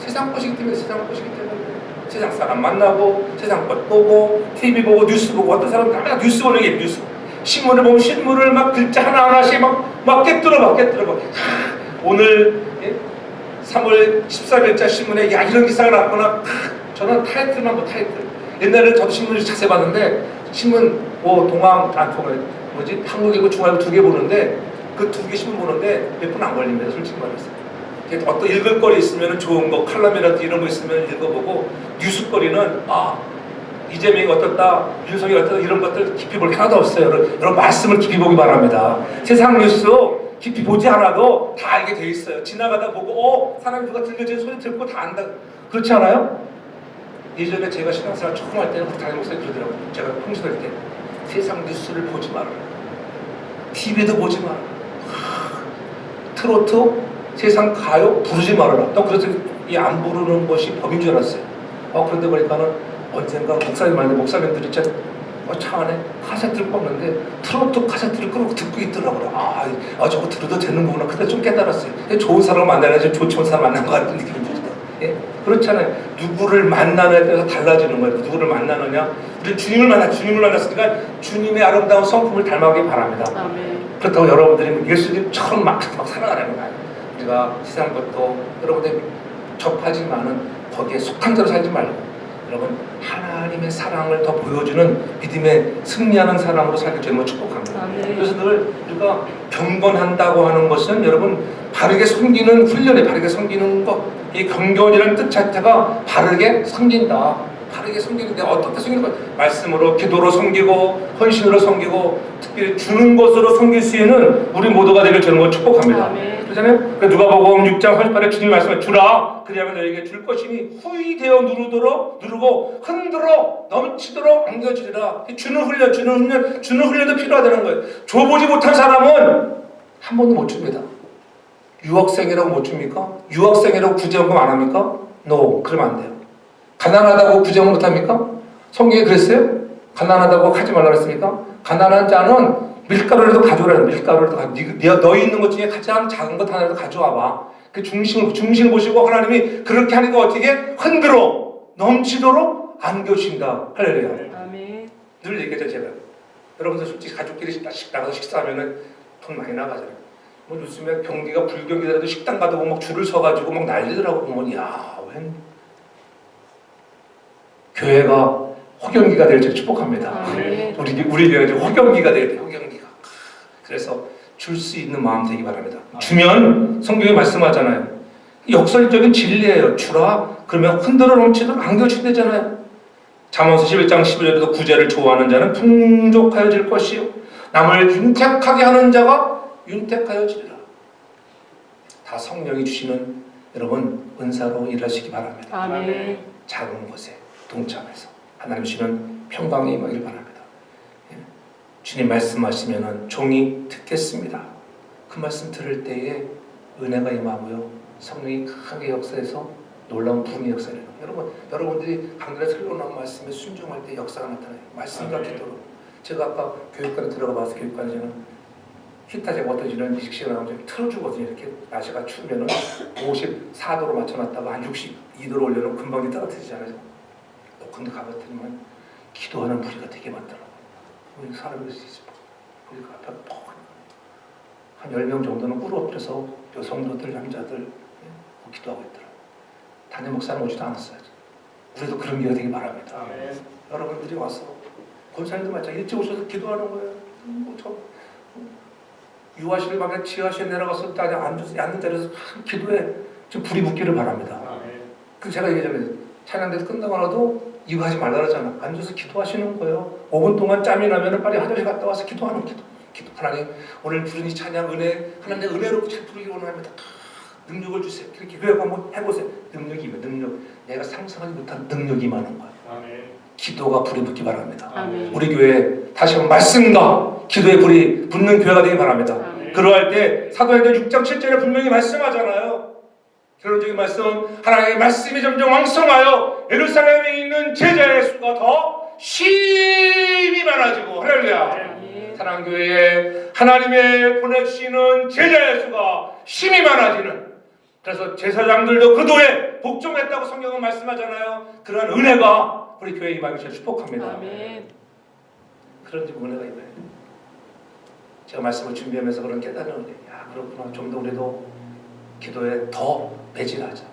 세상 것이기 때문에 세상 사람 만나고 세상 것 보고 TV 보고 뉴스 보고 어떤 사람은 다 뉴스 보는 게 뉴스 신문을 보면 신문을 막 글자 하나하나씩 막 깨뜨려 오늘 3월 14일자 신문에 야 이런 기사가 났구나 저는 타이틀만 보 타이틀 옛날에는 저도 신문을 자세히 봤는데 신문 동아 뭐지 한국일보 중앙일보 2개 보는데 그 2개 신문 보는데 몇 분 안 걸립니다 솔직히 말해서 어떤 읽을 거리 있으면 좋은 거 칼럼이라든지 이런 거 있으면 읽어보고 뉴스거리는 이재명이 어떻다 윤석열이 어떻다 이런 것들 깊이 볼 게 하나도 없어요. 여러분 말씀을 깊이 보기 바랍니다. 세상 뉴스 깊이 보지 않아도 다 알게 돼 있어요. 지나가다 보고 사람이 누가 들려지는 소리 듣고 다 안다 그렇지 않아요? 예전에 제가 신앙생활 처음 할 때는 담임 목사님 그러더라고요. 제가 홍수될 때 세상 뉴스를 보지 마라 TV도 보지 마라 트로트 세상 가요 부르지 말아라. 또 그래서 이 안 부르는 것이 법인 줄 알았어요. 그런데 보니까는 언젠가 목사님 말인데 목사님들이 차 안에 카세트를 꽂는데 트로트 카세트를 끌고 듣고 있더라고요. 저거 들어도 되는 거구나. 그때 좀 깨달았어요. 좋은 사람을 만나야지 좋은 사람 만난 것 같은 느낌이 들죠. 예? 그렇잖아요. 누구를 만나느냐에 따라서 달라지는 거예요. 누구를 만나느냐. 우리 주님을 만났으니까 주님의 아름다운 성품을 닮아가기 바랍니다. 아멘. 그렇다고 여러분들이 예수님처럼 막 살아가는 거예요. 우리가 세상 것도 여러분들이 접하지만은 거기에 속한 대로 살지 말고 여러분 하나님의 사랑을 더 보여주는 믿음의 승리하는 사람으로 살길 주님을 축복합니다. 아멘. 그래서 늘 우리가 경건한다고 하는 것은 여러분 바르게 섬기는 훈련에 바르게 섬기는 것, 이 경건이라는 뜻 자체가 바르게 섬긴다. 바르게 섬기는데 어떻게 섬기는 것? 말씀으로, 기도로 섬기고, 헌신으로 섬기고, 특별히 주는 것으로 섬길 수 있는 우리 모두가 되길 주는 걸 축복합니다. 아멘. 그렇잖아요? 누가복음 6장 38에 주님 말씀을 주라. 그리하면 너에게 줄 것이니 후히 되어 누르고 흔들어 넘치도록 안겨주리라. 주는 훈련도 필요하다는 거예요. 줘보지 못한 사람은 한 번도 못 줍니다. 유학생이라고 못 줍니까? 유학생이라고 구제연금 안 합니까? No, 그러면 안 돼요. 가난하다고 구제연금 못 합니까? 성경에 그랬어요? 가난하다고 하지 말라고 했습니까? 가난한 자는 밀가루라도 가져오라는 밀가루라도 너 있는 것 중에 가장 작은 것 하나라도 가져와봐. 그 중심을 보시고 하나님이 그렇게 하니까 어떻게 흔들어 넘치도록 안겨주신다. 할렐루야. 아멘. 늘 얘기하죠 제가. 여러분들 솔직히 가족끼리 식당가서 식사하면은 돈 많이 나가잖아요. 뭐 요즘에 경기가 불경기더라도 식당 가도 막 줄을 서가지고 막 난리더라고. 보면 웬 교회가 호경기가 될 줄 축복합니다. 아멘. 우리 교회가 호경기가 될 때 호경기가. 그래서 줄 수 있는 마음 되기 바랍니다. 주면 성경에 말씀하잖아요. 역설적인 진리예요. 주라 그러면 흔들어 넘치도록 안겨준다잖아요. 잠언서 11장 11절에도 구제를 좋아하는 자는 풍족하여질 것이요 남을 윤택하게 하는 자가 윤택하여지리라. 다 성령이 주시는 여러분 은사로 일하시기 바랍니다. 아멘. 작은 것에 동참해서 하나님 주시는 평강이 임하길 바랍니다. 주님 말씀하시면은 종이 듣겠습니다. 그 말씀 들을 때에 은혜가 임하고요 성령이 크게 역사해서 놀라운 부흥의 역사를 여러분들이 강단에서 흘러나온 말씀에 순종할 때 역사가 나타나요. 말씀과 기도로. 제가 아까 교육관에 들어가 봐서 교육관에서는 히타제가 어떠지는 미식 시간 나오면 틀어주거든요. 이렇게 날씨가 추우면은 54도로 맞춰놨다가 한 62도로 올려놓으면 금방 떨어뜨리잖아요. 근데 가봤더니만 기도하는 무리가 되게 많더라고요. 사람이 있어. 우리가 앞에 한 10명 정도는 꿇어 엎드려서 여성도들, 남자들 기도하고 있더라고요. 담임 목사는 오지도 않았어요. 우리도 그런 기회가 되기 바랍니다. 아멘. 여러분들이 와서 권사님도 마찬가지 일찍 오셔서 기도하는 거예요. 유아실 방에 지하실에 내려가서 앉는 자리에서 기도해. 지금 불이 붙기를 바랍니다. 아멘. 그 제가 얘기하잖아요. 찬양대에서 끝나고 나도 이거 하지 말라 그러잖아. 앉아서 기도하시는 거예요. 5분 동안 짬이 나면 빨리 화장실 갔다 와서 기도하는 기도. 하나님 오늘 부른 이 찬양 은혜 하나님 내 은혜로 잘 부르기 원합니다. 능력을 주세요. 이렇게 교회 한번 해보세요. 능력. 내가 상상하지 못한 능력이 많은 거예요. 아멘. 기도가 불이 붙기 바랍니다. 아멘. 우리 교회 다시 한번 말씀과 기도에 불이 붙는 교회가 되기 바랍니다. 아멘. 그러할 때 사도행전 6장 7절에 분명히 말씀하잖아요. 결론적인 말씀, 하나님의 말씀이 점점 왕성하여 예루살렘에 있는 제자의 수가 더 심히 많아지고 할렐루야. 아멘. 사랑교회에 하나님의 보내주시는 제자의 수가 심히 많아지는 그래서 제사장들도 그 도에 복종했다고 성경은 말씀하잖아요. 그런 은혜가 우리 교회에 임하기 제가 축복합니다. 아멘. 그런 은혜가 임해요. 제가 말씀을 준비하면서 그런 깨달은 은혜. 야, 그렇구나. 좀 더 우리도 기도에 더 매진하자.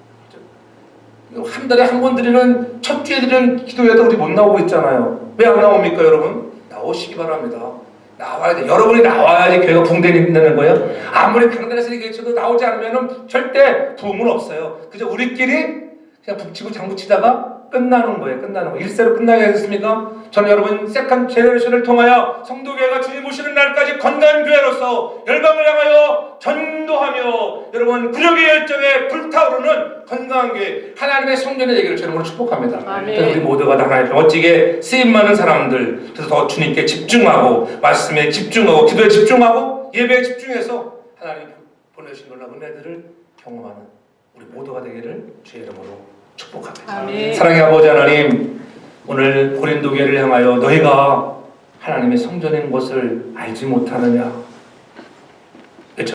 한 달에 한 번 드리는 첫 주에 드리는 기도회도 우리 못 나오고 있잖아요. 왜 안 나옵니까, 여러분? 나오시기 바랍니다. 나와야 돼. 여러분이 나와야지 교회가 붕대는 거예요. 아무리 강단에서 얘기해도 나오지 않으면 절대 부흥은 없어요. 그저 우리끼리 그냥 북치고 장구치다가 끝나는 거예요. 끝나는 거. 일세로 끝나게 하겠습니까? 저는 여러분 세컨 제너레이션을 통하여 성도교회가 주님 오시는 날까지 건강한 교회로서 열방을 향하여 전도하며 여러분 구력의 열정에 불타오르는 건강한 교회, 하나님의 성전이 되기를 저는 축복합니다. 아멘. 그래서 우리 모두가 다 하나님 멋지게 쓰임 많은 사람들, 그래서 더 주님께 집중하고 말씀에 집중하고 기도에 집중하고 예배에 집중해서 하나님 보내주신 놀라운 은혜들을 경험하는 우리 모두가 되기를 주의 이름으로 축복합니다. 아멘. 사랑의 아버지 하나님, 오늘 고린도 교회를 향하여 너희가 하나님의 성전인 것을 알지 못하느냐,